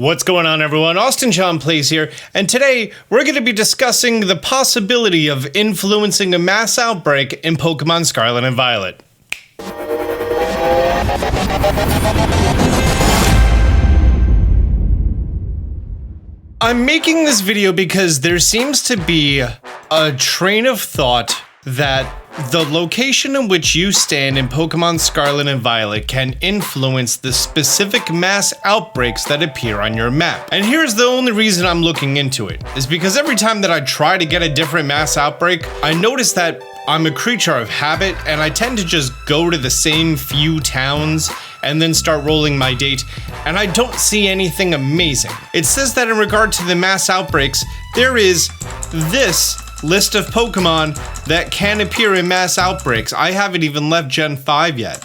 What's going on, everyone? Austin John Plays here, and today we're going to be discussing the possibility of influencing a mass outbreak in Pokemon Scarlet and Violet. I'm making this video because there seems to be a train of thought that the location in which you stand in Pokemon Scarlet and Violet can influence the specific mass outbreaks that appear on your map. And here's the only reason I'm looking into it, is because every time that I try to get a different mass outbreak, I notice that I'm a creature of habit and I tend to just go to the same few towns and then start rolling my date, and I don't see anything amazing. It says that in regard to the mass outbreaks, there is this list of Pokemon that can appear in mass outbreaks. I haven't even left Gen 5 yet.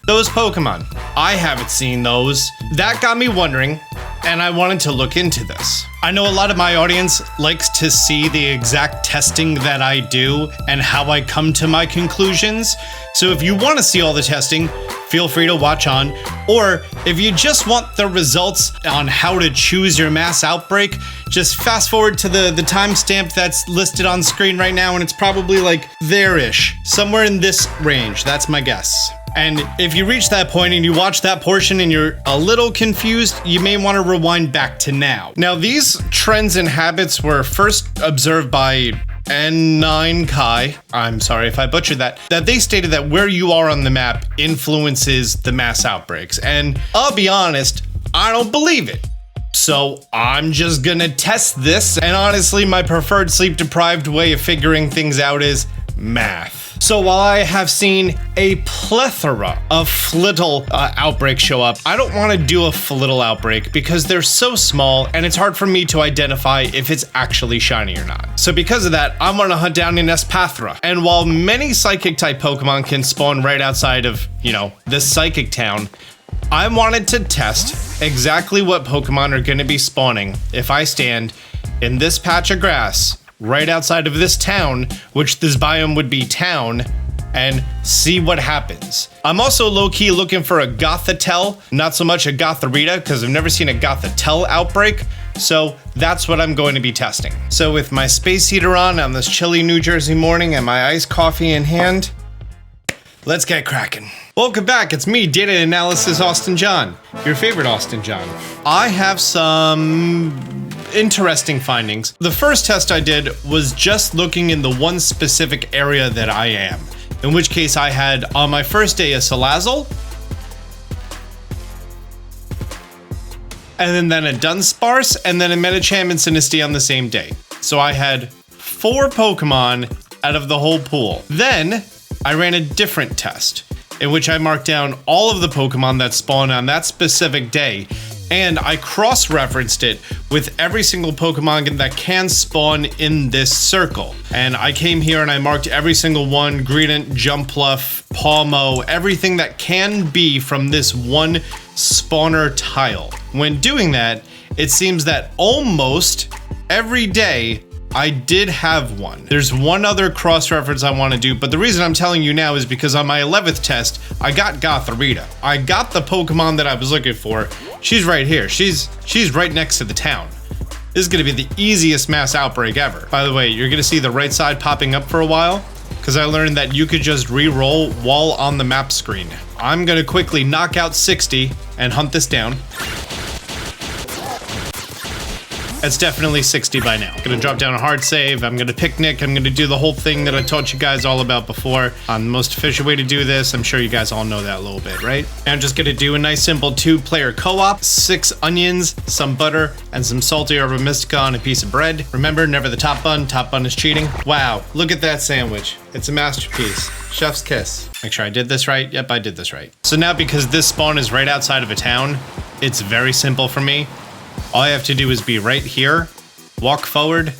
Those Pokemon, I haven't seen those. That got me wondering, and I wanted to look into this. I know a lot of my audience likes to see the exact testing that I do and how I come to my conclusions. So if you want to see all the testing, feel free to watch on. Or if you just want the results on how to choose your mass outbreak, just fast forward to the timestamp that's listed on screen right now, and it's probably like there-ish, somewhere in this range. That's my guess. And if you reach that point and you watch that portion and you're a little confused, you may want to rewind back to now. Now, these trends and habits were first observed by N9 Kai, I'm sorry if I butchered that they stated that where you are on the map influences the mass outbreaks. And I'll be honest, I don't believe it. So I'm just gonna test this, and honestly, my preferred sleep-deprived way of figuring things out is math. So while I have seen a plethora of Flittle outbreaks show up, I don't want to do a Flittle outbreak because they're so small and it's hard for me to identify if it's actually shiny or not. So because of that, I'm going to hunt down an Espathra. And while many Psychic-type Pokemon can spawn right outside of, the Psychic Town, I wanted to test exactly what Pokemon are going to be spawning if I stand in this patch of grass right outside of this town, which this biome would be town, and see what happens. I'm also low-key looking for a Gothitelle, not so much a Gothorita, because I've never seen a Gothitelle outbreak, so that's what I'm going to be testing. So with my space heater on this chilly New Jersey morning and my iced coffee in hand, let's get cracking. Welcome back, it's me, Data Analysis Austin John, your favorite Austin John. I have some interesting findings. The first test I did was just looking in the one specific area that I am, in which case I had on my first day a Salazzle, and then a Dunsparce, and then a Medicham and Sinistea on the same day. So I had 4 Pokemon out of the whole pool. Then I ran a different test in which I marked down all of the Pokemon that spawned on that specific day, and I cross-referenced it with every single Pokemon that can spawn in this circle. And I came here and I marked every single one: Greedent, Jumpluff, Palmo, everything that can be from this one spawner tile. When doing that, it seems that almost every day I did have one. There's one other cross-reference I want to do, but the reason I'm telling you now is because on my 11th test, I got Gothorita. I got the Pokemon that I was looking for. She's right here. She's right next to the town. This is going to be the easiest mass outbreak ever. By the way, you're going to see the right side popping up for a while, because I learned that you could just re-roll while on the map screen. I'm going to quickly knock out 60 and hunt this down. It's definitely 60 by now. Gonna drop down a hard save, I'm gonna picnic, I'm gonna do the whole thing that I taught you guys all about before. The most efficient way to do this, I'm sure you guys all know that a little bit, right? And I'm just gonna do a nice simple 2-player co-op, 6 onions, some butter, and some salty herba mystica on a piece of bread. Remember, never the top bun is cheating. Wow, look at that sandwich. It's a masterpiece. Chef's kiss. Make sure I did this right. Yep, I did this right. So now, because this spawn is right outside of a town, it's very simple for me. All I have to do is be right here, walk forward,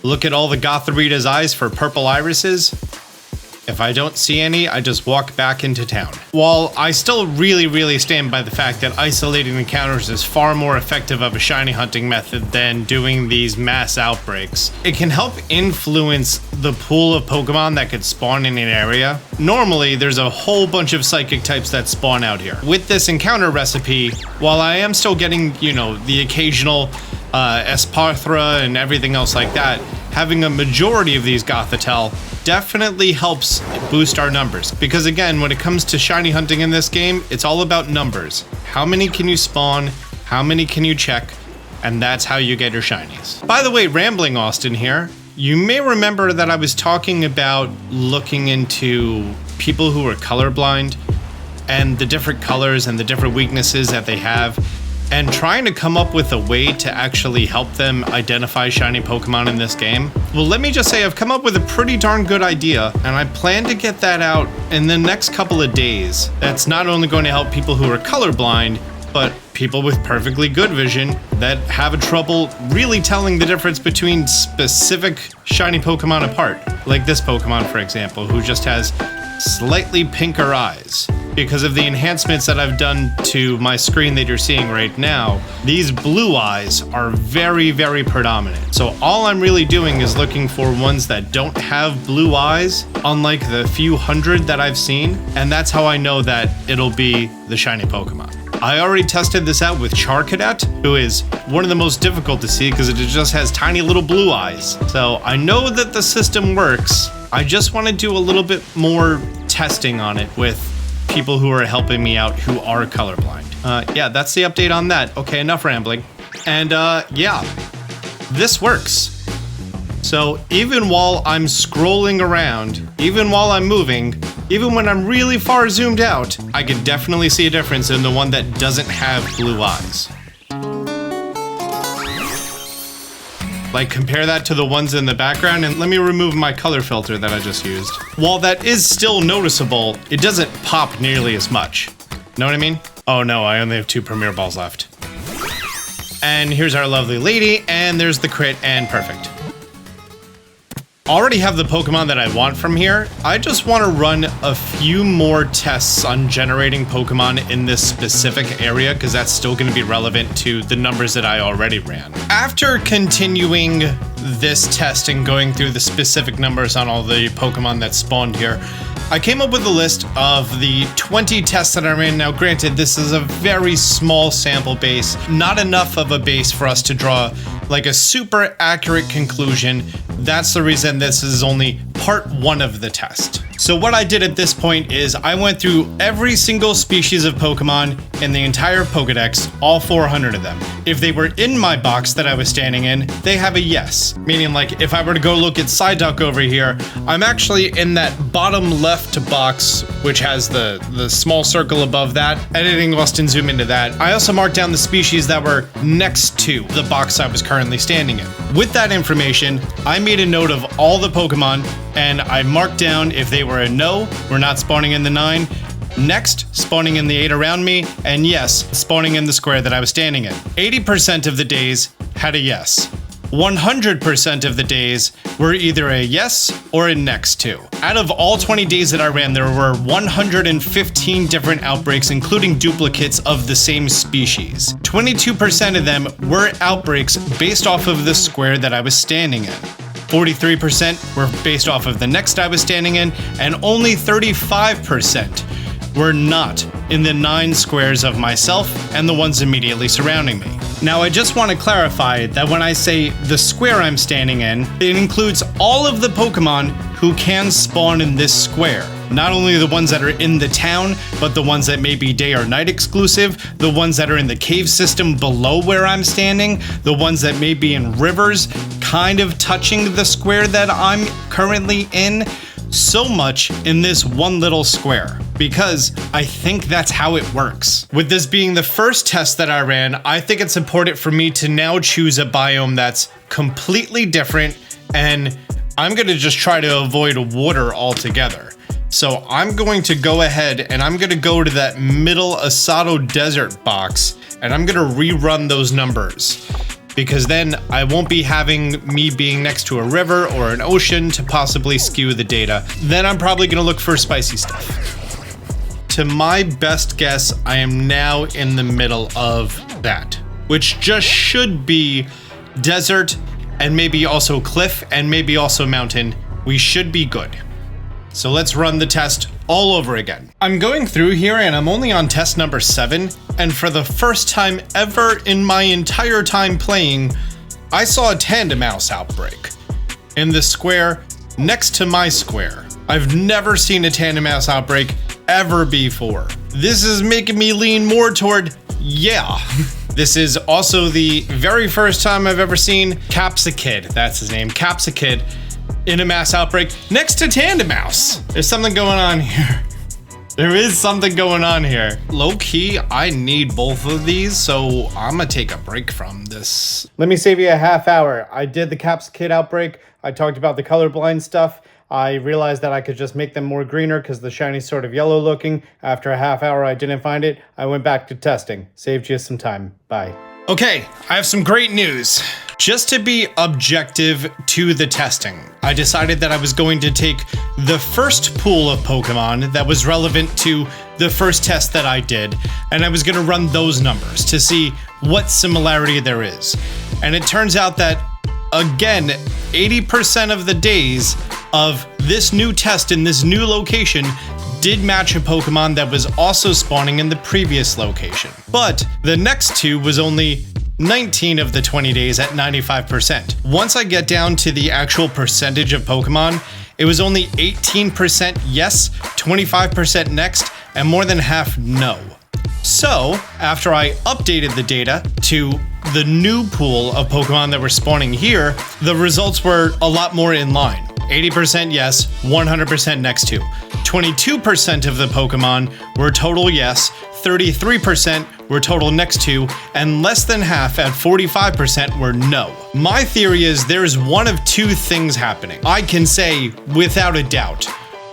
look at all the Gothorita's eyes for purple irises, If I don't see any, I just walk back into town. While I still really stand by the fact that isolating encounters is far more effective of a shiny hunting method than doing these mass outbreaks, it can help influence the pool of Pokemon that could spawn in an area. Normally, there's a whole bunch of psychic types that spawn out here. With this encounter recipe, while I am still getting, you know, the occasional Esparthra and everything else like that, having a majority of these Gothitelle definitely helps boost our numbers. Because again, when it comes to shiny hunting in this game, it's all about numbers. How many can you spawn? How many can you check? And that's how you get your shinies. By the way, Rambling Austin here. You may remember that I was talking about looking into people who are colorblind and the different colors and the different weaknesses that they have, and trying to come up with a way to actually help them identify shiny Pokemon in this game. Well, let me just say I've come up with a pretty darn good idea, and I plan to get that out in the next couple of days. That's not only going to help people who are colorblind, but people with perfectly good vision that have trouble really telling the difference between specific shiny Pokemon apart. Like this Pokemon, for example, who just has slightly pinker eyes. Because of the enhancements that I've done to my screen that you're seeing right now, these blue eyes are very predominant. So all I'm really doing is looking for ones that don't have blue eyes, unlike the few hundred that I've seen, and that's how I know that it'll be the shiny Pokemon. I already tested this out with Charcadet, who is one of the most difficult to see because it just has tiny little blue eyes. So I know that the system works. I just want to do a little bit more testing on it with people who are helping me out who are colorblind. Yeah, that's the update on that. Okay, enough rambling. And yeah, this works. So even while I'm scrolling around, even while I'm moving, even when I'm really far zoomed out, I can definitely see a difference in the one that doesn't have blue eyes. Like, compare that to the ones in the background, and let me remove my color filter that I just used. While that is still noticeable, it doesn't pop nearly as much. Know what I mean? Oh no, I only have 2 Premier Balls left. And here's our lovely lady, and there's the crit, and perfect. Already have the Pokemon that I want from here. I just want to run a few more tests on generating Pokemon in this specific area, because that's still going to be relevant to the numbers that I already ran. After continuing this test and going through the specific numbers on all the Pokemon that spawned here, I came up with a list of the 20 tests that I ran. Now, granted, this is a very small sample base, not enough of a base for us to draw like a super accurate conclusion. That's the reason this is only part 1 of the test. So what I did at this point is I went through every single species of Pokemon in the entire Pokedex, all 400 of them. If they were in my box that I was standing in, they have a yes. Meaning, like, if I were to go look at Psyduck over here, I'm actually in that bottom left box, which has the small circle above that. Editing Austin, zoom into that. I also marked down the species that were next to the box I was currently standing in. With that information, I made a note of all the Pokemon, and I marked down if they were a no, we're not spawning in the 9, next, spawning in the 8 around me, and yes, spawning in the square that I was standing in. 80% of the days had a yes. 100% of the days were either a yes or a next to. Out of all 20 days that I ran, there were 115 different outbreaks, including duplicates of the same species. 22% of them were outbreaks based off of the square that I was standing in. 43% were based off of the next I was standing in, and only 35% were not in the 9 squares of myself and the ones immediately surrounding me. Now, I just want to clarify that when I say the square I'm standing in, it includes all of the Pokemon who can spawn in this square. Not only the ones that are in the town, but the ones that may be day or night exclusive, the ones that are in the cave system below where I'm standing, the ones that may be in rivers, kind of touching the square that I'm currently in. So much in this one little square, because I think that's how it works. With this being the first test that I ran, I think it's important for me to now choose a biome that's completely different, and I'm gonna just try to avoid water altogether. So I'm going to go ahead and I'm gonna go to that middle Asado Desert box, and I'm gonna rerun those numbers. because then I won't be having me being next to a river or an ocean to possibly skew the data. Then I'm probably gonna look for spicy stuff. To my best guess, I am now in the middle of that, which just should be desert and maybe also cliff and maybe also mountain. We should be good. So let's run the test all over again. I'm going through here and I'm only on test number 7, and for the first time ever in my entire time playing, I saw a Tandemaus outbreak in the square next to my square. I've never seen a Tandemaus outbreak ever before. This is making me lean more toward, yeah. This is also the very first time I've ever seen Cagelocke, that's his name, Cagelocke, in a mass outbreak next to Tandemaus. There's something going on here. There is something going on here. Low key, I need both of these, so I'm gonna take a break from this. Let me save you a half hour. I did the Cagelocke outbreak. I talked about the colorblind stuff. I realized that I could just make them more greener because the shiny's sort of yellow looking. After a half hour, I didn't find it. I went back to testing. Saved you some time. Bye. Okay, I have some great news. Just to be objective to the testing, I decided that I was going to take the first pool of Pokemon that was relevant to the first test that I did, and I was going to run those numbers to see what similarity there is. And it turns out that, again, 80% of the days of this new test in this new location did match a Pokemon that was also spawning in the previous location. But the next two was only 19 of the 20 days at 95%. Once I get down to the actual percentage of Pokemon, it was only 18% yes, 25% next, and more than half no. So, after I updated the data to the new pool of Pokemon that were spawning here, the results were a lot more in line. 80% yes, 100% next to. 22% of the Pokemon were total yes, 33% were total next to, and less than half at 45% were no. My theory is there's one of two things happening. I can say without a doubt,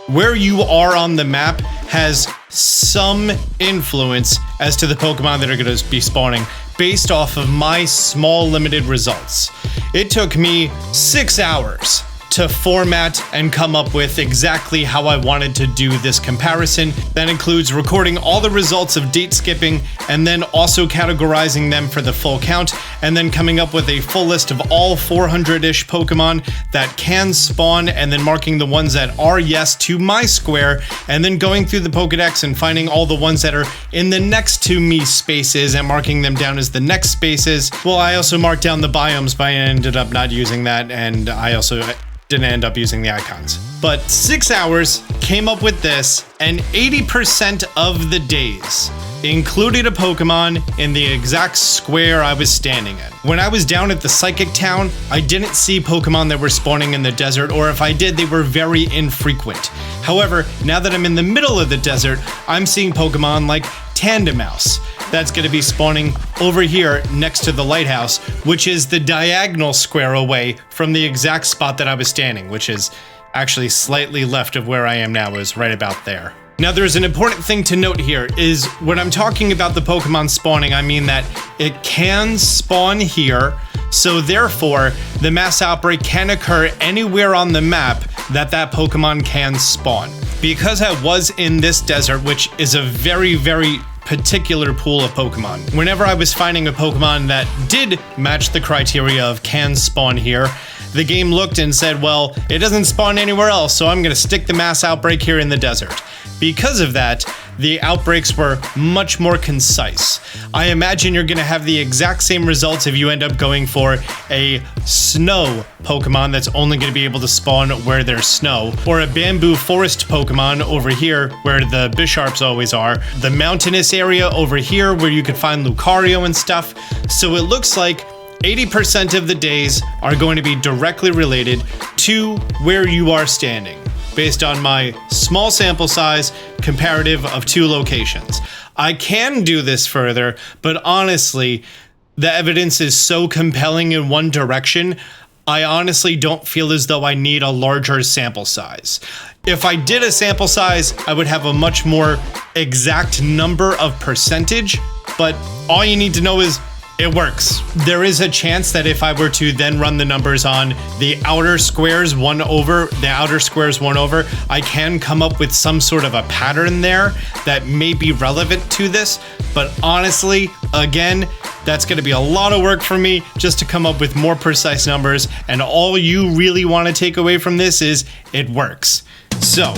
where you are on the map has some influence as to the Pokemon that are going to be spawning based off of my small limited results. It took me 6 hours to format and come up with exactly how I wanted to do this comparison. That includes recording all the results of date skipping and then also categorizing them for the full count, and then coming up with a full list of all 400-ish Pokemon that can spawn, and then marking the ones that are yes to my square, and then going through the Pokedex and finding all the ones that are in the next to me spaces and marking them down as the next spaces. Well, I also marked down the biomes, but I ended up not using that, and I also didn't end up using the icons. But 6 hours, came up with this, and 80% of the days included a Pokemon in the exact square I was standing in. When I was down at the Psychic Town, I didn't see Pokemon that were spawning in the desert, or if I did, they were very infrequent. However, now that I'm in the middle of the desert, I'm seeing Pokemon like Tandemaus. That's going to be spawning over here next to the lighthouse, which is the diagonal square away from the exact spot that I was standing, which is actually slightly left of where I am now, is right about there. Now, there's an important thing to note here is when I'm talking about the Pokemon spawning, I mean that it can spawn here, so therefore the mass outbreak can occur anywhere on the map that Pokemon can spawn. Because I was in this desert, which is a very, very particular pool of Pokemon, whenever I was finding a Pokemon that did match the criteria of can spawn here, the game looked and said, well, it doesn't spawn anywhere else, so I'm going to stick the mass outbreak here in the desert. Because of that, the outbreaks were much more concise. I imagine you're going to have the exact same results if you end up going for a snow Pokemon that's only going to be able to spawn where there's snow, or a bamboo forest Pokemon over here where the Bisharps always are, the mountainous area over here where you could find Lucario and stuff. So it looks like 80% of the days are going to be directly related to where you are standing, based on my small sample size comparative of 2 locations. I can do this further, but honestly, the evidence is so compelling in one direction, I honestly don't feel as though I need a larger sample size. If I did a sample size, I would have a much more exact number of percentage, but all you need to know is It works. There is a chance that if I were to then run the numbers on the outer squares 1 over, I can come up with some sort of a pattern there that may be relevant to this. But honestly, again, that's going to be a lot of work for me just to come up with more precise numbers. And all you really want to take away from this is it works. So,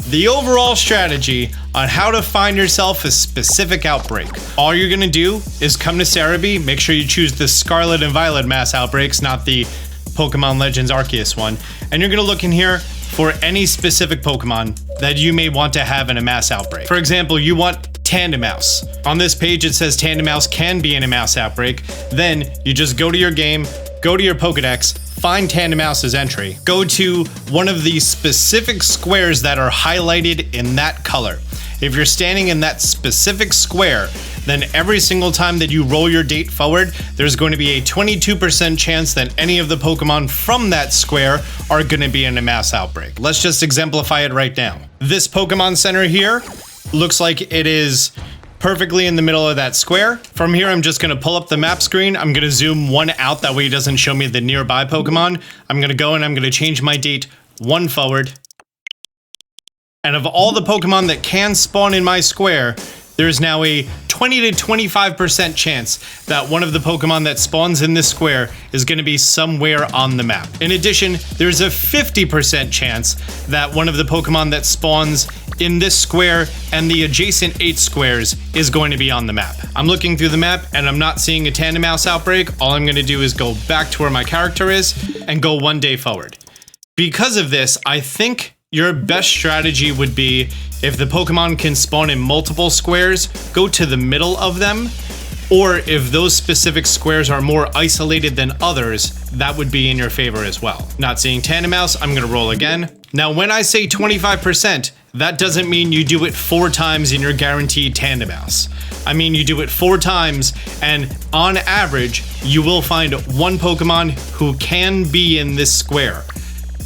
the overall strategy on how to find yourself a specific outbreak. All you're gonna do is come to Cerebi, make sure you choose the Scarlet and Violet Mass Outbreaks, not the Pokemon Legends Arceus one. And you're gonna look in here for any specific Pokemon that you may want to have in a Mass Outbreak. For example, you want Tandemaus. On this page, it says Tandemaus can be in a Mass Outbreak. Then you just go to your game, go to your Pokedex, find Tandemaus' entry. Go to one of the specific squares that are highlighted in that color. If you're standing in that specific square, then every single time that you roll your date forward, there's going to be a 22% chance that any of the Pokemon from that square are going to be in a Mass Outbreak. Let's just exemplify it right now. This Pokemon Center here looks like it is perfectly in the middle of that square. From here, I'm just gonna pull up the map screen. I'm gonna zoom 1 out, that way it doesn't show me the nearby Pokemon. I'm gonna go and I'm gonna change my date 1 forward. And of all the Pokemon that can spawn in my square, there's now a 20 to 25% chance that one of the Pokemon that spawns in this square is going to be somewhere on the map. In addition, there's a 50% chance that one of the Pokemon that spawns in this square and the adjacent 8 squares is going to be on the map. I'm looking through the map and I'm not seeing a Tandemaus outbreak. All I'm going to do is go back to where my character is and go 1 day forward. Because of this, I think your best strategy would be, if the Pokemon can spawn in multiple squares, go to the middle of them. Or if those specific squares are more isolated than others, that would be in your favor as well. Not seeing Tandemaus, I'm gonna roll again. Now, when I say 25%, that doesn't mean you do it 4 times and you're guaranteed Tandemaus. I mean, you do it 4 times, and on average, you will find 1 Pokemon who can be in this square.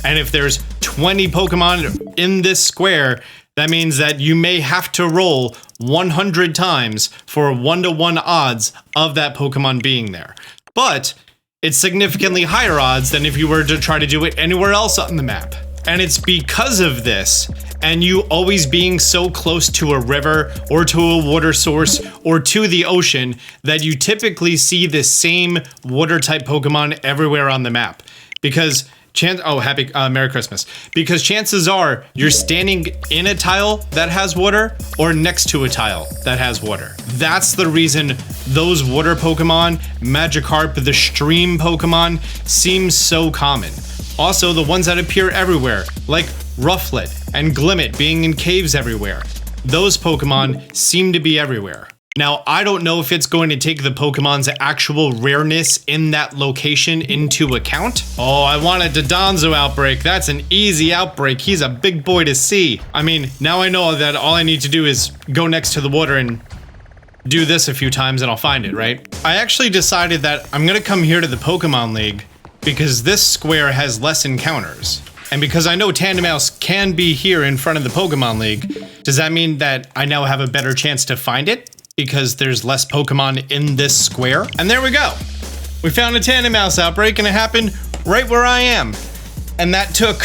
And if there's 20 Pokemon in this square, that means that you may have to roll 100 times for 1-to-1 odds of that Pokemon being there. But it's significantly higher odds than if you were to try to do it anywhere else on the map. And it's because of this, and you always being so close to a river or to a water source or to the ocean, that you typically see the same water type Pokemon everywhere on the map. Because Merry Christmas. Because chances are you're standing in a tile that has water or next to a tile that has water. That's the reason those water Pokemon, Magikarp, the stream Pokemon, seem so common. Also, the ones that appear everywhere, like Rufflet and Glimmet being in caves everywhere. Those Pokemon seem to be everywhere. Now, I don't know if it's going to take the Pokemon's actual rareness in that location into account. Oh, I want a Dodonzo outbreak. That's an easy outbreak. He's a big boy to see. I mean, now I know that all I need to do is go next to the water and do this a few times and I'll find it, right? I actually decided that I'm gonna come here to the Pokemon League because this square has less encounters. And because I know Tandemaus can be here in front of the Pokemon League, does that mean that I now have a better chance to find it? Because there's less Pokemon in this square. And there we go. We found a Tandemaus outbreak and it happened right where I am. And that took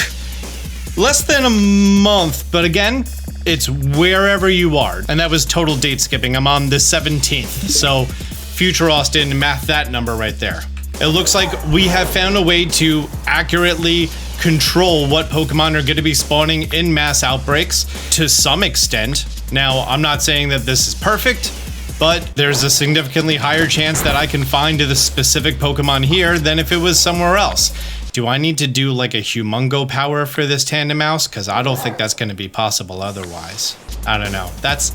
less than a month, but again, it's wherever you are. And that was total date skipping. I'm on the 17th. So future Austin, math that number right there. It looks like we have found a way to accurately control what Pokemon are going to be spawning in mass outbreaks to some extent. Now, I'm not saying that this is perfect, but there's a significantly higher chance that I can find the specific Pokemon here than if it was somewhere else. Do I need to do like a humongo power for this Tandemaus? Because I don't think that's going to be possible otherwise. I don't know. That's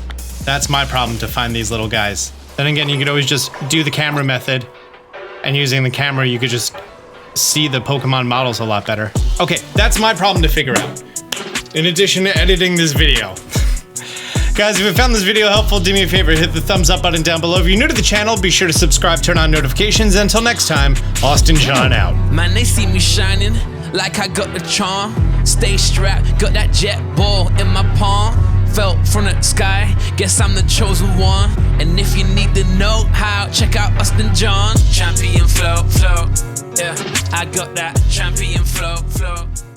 my problem, to find these little guys. Then again, you could always just do the camera method, and using the camera, you could just see the Pokemon models a lot better. Okay, that's my problem to figure out, in addition to editing this video. Guys, if you found this video helpful, do me a favor, hit the thumbs up button down below. If you're new to the channel, be sure to subscribe, turn on notifications. Until next time, Austin John out. Man, they see me shining like I got the charm. Stay strapped, got that jet ball in my palm. fell from the sky. Guess I'm the chosen one. And if you need to know how, check out Austin John. Champion flow, flow. Yeah, I got that champion flow, flow.